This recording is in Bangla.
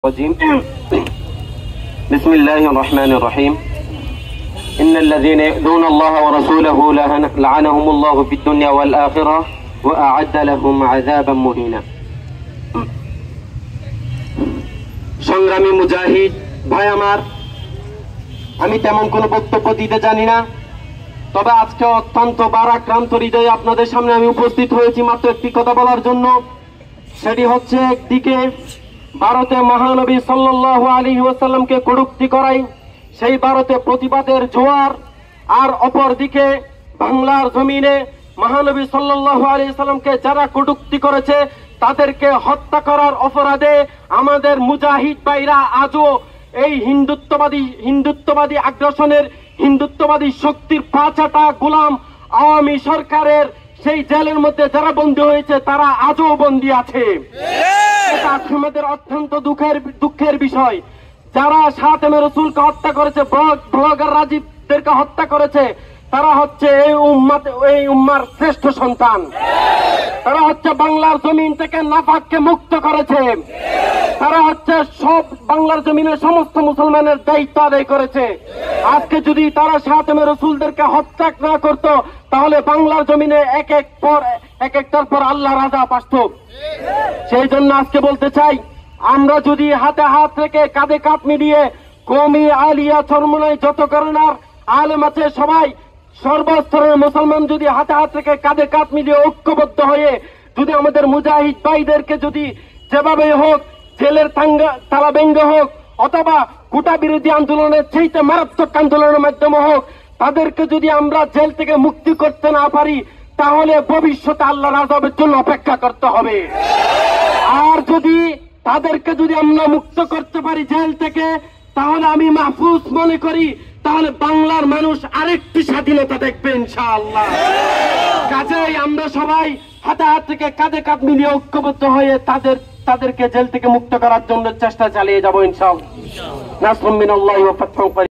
الرجيم بسم الله الرحمن الرحيم إن الذين يؤذون الله ورسوله لعنهم الله في الدنيا والآخرة وأعد لهم عذابا مهينا সংগ্রামী মুজাহিদ ভাই আমার, আমি তেমন কোনো বক্তব্য দিতে জানি না, তবে আজকে অত্যন্ত ভারাক্রান্ত হৃদয়ে আপনাদের সামনে আমি উপস্থিত হয়েছি মাত্র একটি কথা বলার জন্য। সেটি হচ্ছে, একদিকে ভারতে মহানবী সাল্লাল্লাহু আলাইহি ওয়াসাল্লামকে কটূক্তি করাই সেই ভারতে প্রতিবাদের জোয়ার, আর অপর দিকে বাংলার জমিনে মহানবী সাল্লাল্লাহু আলাইহি ওয়াসাল্লামকে যারা কটূক্তি করেছে তাদেরকে হত্যা করার অপরাধে আমাদের মুজাহিদ ভাইরা আজও এই হিন্দুত্ববাদী আগ্রাসনের হিন্দুত্ববাদী শক্তির পাঁচাটা গোলাম আওয়ামী সরকারের সেই জেলের মধ্যে যারা বন্দী হয়েছে তারা আজও বন্দী আছে। এটা আমাদের অত্যন্ত দুঃখের বিষয়। যারা শাহতেমে রসুলকে হত্যা করেছে, ব্লগার রাজীবদেরকে হত্যা করেছে, তারা হচ্ছে এই উম্মার শ্রেষ্ঠ সন্তান। তারা হচ্ছে বাংলার জমিন থেকে নাফাককে মুক্ত করেছে। তারা হচ্ছে সব বাংলার জমিনের সমস্ত মুসলমানের দায়িত্ব আদায় করেছে। আজকে যদি তারা শাহতেমে রসুলদেরকে হত্যা না করত, তাহলে বাংলার জমিনে একটার পর আল্লাহ রাজা আসত। সেই জন্য আজকে বলতে চাই, আমরা যদি হাতে হাত রেখে কাঁধে কাঁধ মিলিয়ে কওমি আলিয়া চরমনাই যত করোনার আলেম আছে সবাই সর্বস্তরের মুসলমান যদি হাতে হাত রেখে কাঁধে কাঁধ মিলিয়ে ঐক্যবদ্ধ হয়ে যদি আমাদের মুজাহিদ ভাইদেরকে যদি যেভাবে হোক জেলের তালা ভেঙ্গে হোক অথবা কোটা বিরোধী আন্দোলনের চাইতে মারাত্মক আন্দোলনের মাধ্যমে হোক, তাদেরকে যদি আমরা জেল থেকে মুক্তি করতে না পারি, তাহলে ভবিষ্যতে আল্লাহর আযাবের জন্য অপেক্ষা করতে হবে। আর যদি তাদেরকে যদি আমরা মুক্ত করতে পারি জেল থেকে, তাহলে আমি মাহফুজ মনে করি তাহলে বাংলার মানুষ আরেকটি স্বাধীনতা দেখবে ইনশাআল্লাহ। কাজেই আমরা সবাই হাতে হাত থেকে কাঁধে কাঁধ মিলিয়ে ঐক্যবদ্ধ হয়ে তাদেরকে জেল থেকে মুক্ত করার জন্য চেষ্টা চালিয়ে যাবো ইনশাআল্লাহ। নাসরুম মিনাল্লাহি ওয়া ফাতহুন।